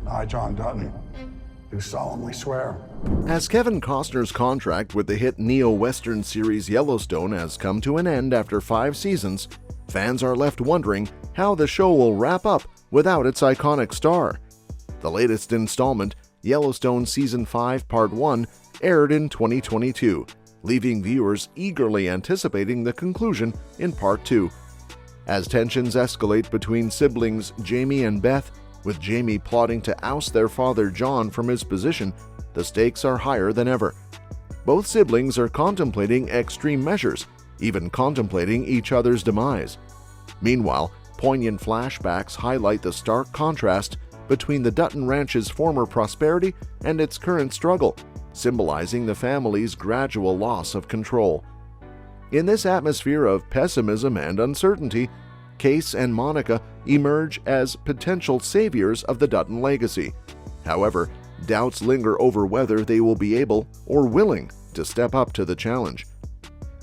I, John Dutton, do solemnly swear. As Kevin Costner's contract with the hit neo-Western series Yellowstone has come to an end after 5 seasons, fans are left wondering how the show will wrap up without its iconic star. The latest installment, Yellowstone Season 5 Part 1, aired in 2022, leaving viewers eagerly anticipating the conclusion in Part 2. As tensions escalate between siblings Jamie and Beth, with Jamie plotting to oust their father John from his position, the stakes are higher than ever. Both siblings are contemplating extreme measures, even contemplating each other's demise. Meanwhile, poignant flashbacks highlight the stark contrast between the Dutton Ranch's former prosperity and its current struggle, symbolizing the family's gradual loss of control. In this atmosphere of pessimism and uncertainty, Case and Monica emerge as potential saviors of the Dutton legacy. However, doubts linger over whether they will be able or willing to step up to the challenge.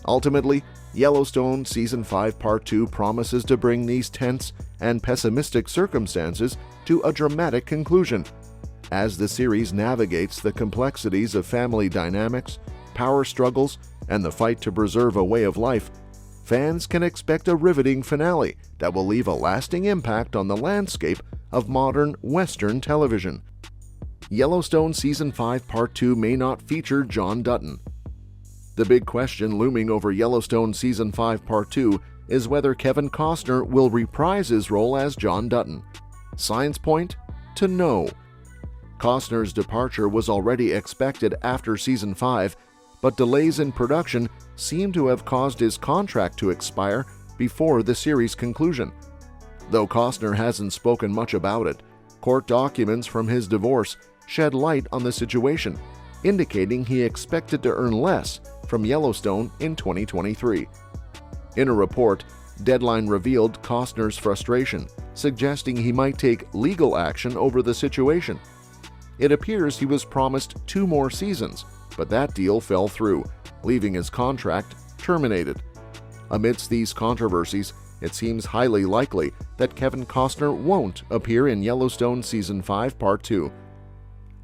Ultimately, Yellowstone Season 5 Part 2 promises to bring these tense and pessimistic circumstances to a dramatic conclusion. As the series navigates the complexities of family dynamics, power struggles, and the fight to preserve a way of life, fans can expect a riveting finale that will leave a lasting impact on the landscape of modern Western television. Yellowstone Season 5 Part 2 may not feature John Dutton. The big question looming over Yellowstone Season 5 Part 2 is whether Kevin Costner will reprise his role as John Dutton. Signs point to no. Costner's departure was already expected after Season 5, but delays in production seem to have caused his contract to expire before the series' conclusion. Though Costner hasn't spoken much about it, court documents from his divorce shed light on the situation, indicating he expected to earn less from Yellowstone in 2023. In a report, Deadline revealed Costner's frustration, suggesting he might take legal action over the situation. It appears he was promised 2 more seasons, but that deal fell through, leaving his contract terminated. Amidst these controversies, it seems highly likely that Kevin Costner won't appear in Yellowstone Season 5 Part 2.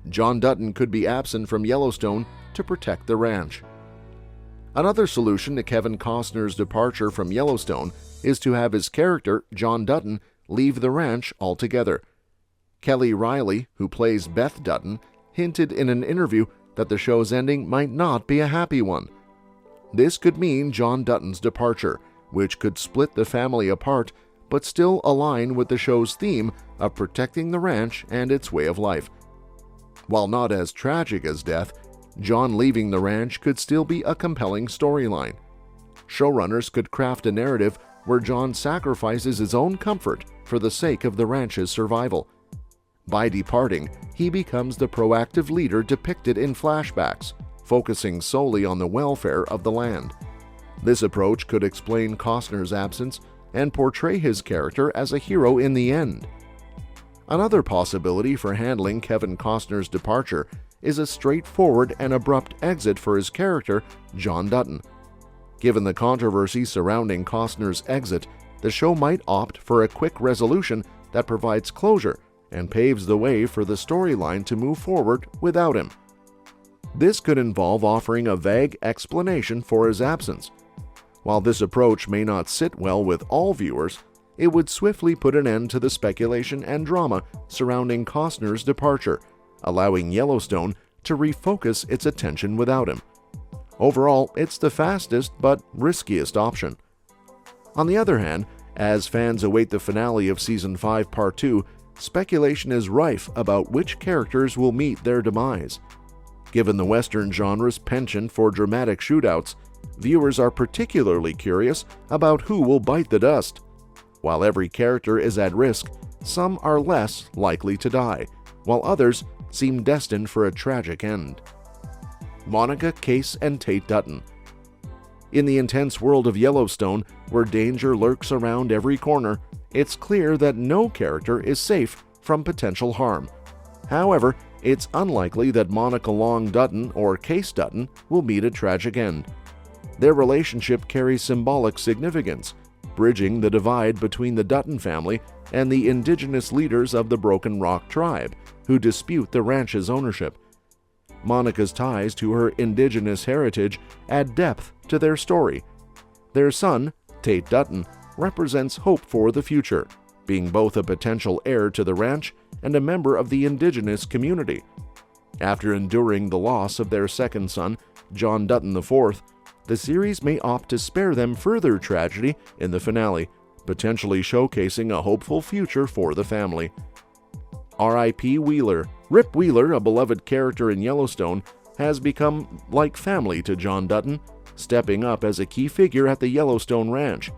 John Dutton could be absent from Yellowstone to protect the ranch. Another solution to Kevin Costner's departure from Yellowstone is to have his character, John Dutton, leave the ranch altogether. Kelly Riley, who plays Beth Dutton, hinted in an interview that the show's ending might not be a happy one. This could mean John Dutton's departure, which could split the family apart but still align with the show's theme of protecting the ranch and its way of life. While not as tragic as death, John leaving the ranch could still be a compelling storyline. Showrunners could craft a narrative where John sacrifices his own comfort for the sake of the ranch's survival. By departing, he becomes the proactive leader depicted in flashbacks, focusing solely on the welfare of the land. This approach could explain Costner's absence and portray his character as a hero in the end. Another possibility for handling Kevin Costner's departure is a straightforward and abrupt exit for his character, John Dutton. Given the controversy surrounding Costner's exit, the show might opt for a quick resolution that provides closure and paves the way for the storyline to move forward without him. This could involve offering a vague explanation for his absence. While this approach may not sit well with all viewers, it would swiftly put an end to the speculation and drama surrounding Costner's departure, allowing Yellowstone to refocus its attention without him. Overall, it's the fastest but riskiest option. On the other hand, as fans await the finale of Season 5 Part 2, speculation is rife about which characters will meet their demise. Given the Western genre's penchant for dramatic shootouts, viewers are particularly curious about who will bite the dust. While every character is at risk, some are less likely to die, while others seem destined for a tragic end. Monica, Case, and Tate Dutton. In the intense world of Yellowstone, where danger lurks around every corner, it's clear that no character is safe from potential harm. However, it's unlikely that Monica Long Dutton or Case Dutton will meet a tragic end. Their relationship carries symbolic significance. bridging the divide between the Dutton family and the indigenous leaders of the Broken Rock tribe, who dispute the ranch's ownership. Monica's ties to her indigenous heritage add depth to their story. Their son, Tate Dutton, represents hope for the future, being both a potential heir to the ranch and a member of the indigenous community. After enduring the loss of their second son, John Dutton IV, the series may opt to spare them further tragedy in the finale, potentially showcasing a hopeful future for the family. R.I.P. Wheeler. Rip Wheeler, a beloved character in Yellowstone, has become like family to John Dutton, stepping up as a key figure at the Yellowstone Ranch.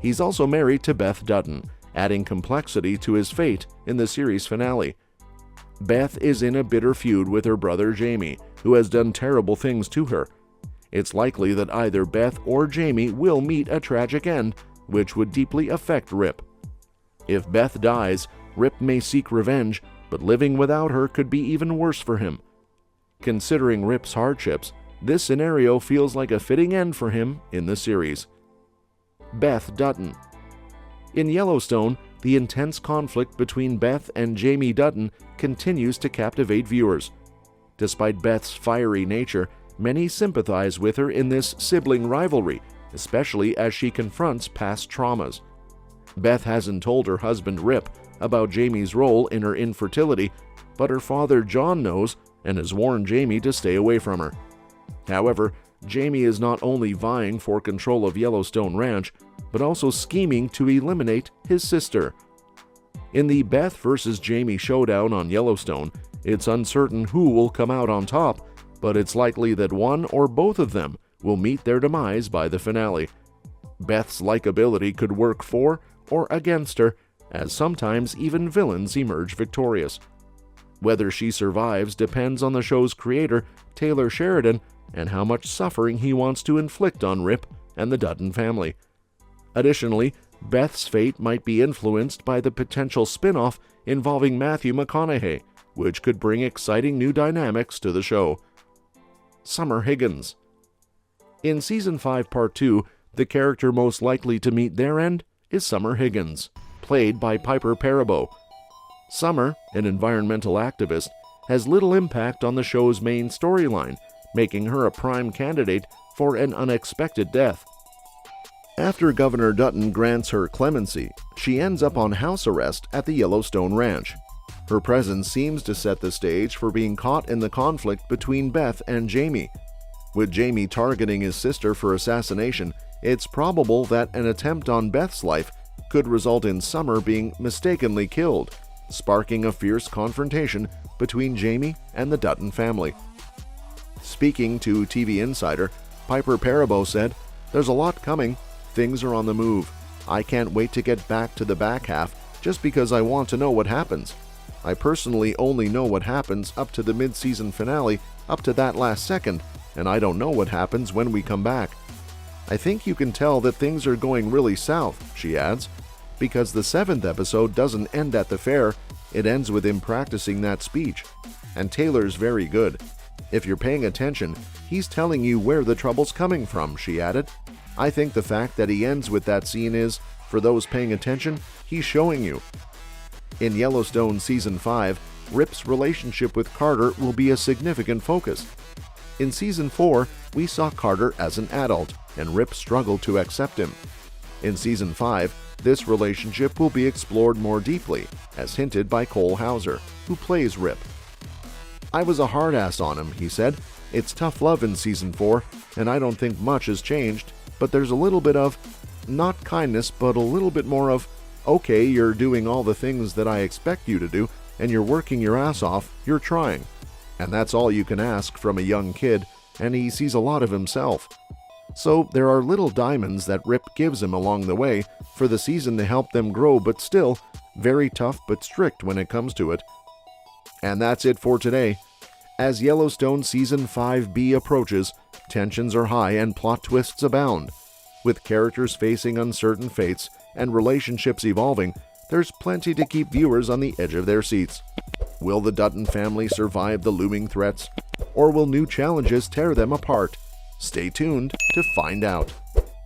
He's also married to Beth Dutton, adding complexity to his fate in the series finale. Beth is in a bitter feud with her brother Jamie, who has done terrible things to her. It's likely that either Beth or Jamie will meet a tragic end, which would deeply affect Rip. If Beth dies, Rip may seek revenge, but living without her could be even worse for him. Considering Rip's hardships, this scenario feels like a fitting end for him in the series. Beth Dutton. In Yellowstone, the intense conflict between Beth and Jamie Dutton continues to captivate viewers. Despite Beth's fiery nature, many sympathize with her in this sibling rivalry, especially as she confronts past traumas. Beth hasn't told her husband Rip about Jamie's role in her infertility, but her father John knows and has warned Jamie to stay away from her. However, Jamie is not only vying for control of Yellowstone Ranch, but also scheming to eliminate his sister. In the Beth versus Jamie showdown on Yellowstone, it's uncertain who will come out on top, but it's likely that one or both of them will meet their demise by the finale. Beth's likability could work for or against her, as sometimes even villains emerge victorious. Whether she survives depends on the show's creator, Taylor Sheridan, and how much suffering he wants to inflict on Rip and the Dutton family. Additionally, Beth's fate might be influenced by the potential spin-off involving Matthew McConaughey, which could bring exciting new dynamics to the show. Summer Higgins. In Season 5 Part 2, the character most likely to meet their end is Summer Higgins, played by Piper Perabo. Summer, an environmental activist, has little impact on the show's main storyline, making her a prime candidate for an unexpected death. After Governor Dutton grants her clemency, she ends up on house arrest at the Yellowstone Ranch. Her presence seems to set the stage for being caught in the conflict between Beth and Jamie. With Jamie targeting his sister for assassination, it's probable that an attempt on Beth's life could result in Summer being mistakenly killed, sparking a fierce confrontation between Jamie and the Dutton family. Speaking to TV Insider, Piper Perabo said, "There's a lot coming. Things are on the move. I can't wait to get back to the back half just because I want to know what happens. I personally only know what happens up to the mid-season finale, up to that last second, and I don't know what happens when we come back. I think you can tell that things are going really south," she adds, because the 7th episode doesn't end at the fair, it ends with him practicing that speech. And Taylor's very good. If you're paying attention, he's telling you where the trouble's coming from, she added. I think the fact that he ends with that scene is, for those paying attention, he's showing you. In Yellowstone Season 5, Rip's relationship with Carter will be a significant focus. In Season 4, we saw Carter as an adult, and Rip struggled to accept him. In Season 5, this relationship will be explored more deeply, as hinted by Cole Hauser, who plays Rip. "I was a hard-ass on him," he said. "It's tough love in Season 4, and I don't think much has changed, but there's a little bit of, not kindness, but a little bit more of, okay, you're doing all the things that I expect you to do, and you're working your ass off, you're trying. And that's all you can ask from a young kid, and he sees a lot of himself." So there are little diamonds that Rip gives him along the way for the season to help them grow, but still very tough but strict when it comes to it. And that's it for today. As Yellowstone Season 5B approaches, tensions are high and plot twists abound. With characters facing uncertain fates and relationships evolving, there's plenty to keep viewers on the edge of their seats. Will the Dutton family survive the looming threats, or will new challenges tear them apart? Stay tuned to find out.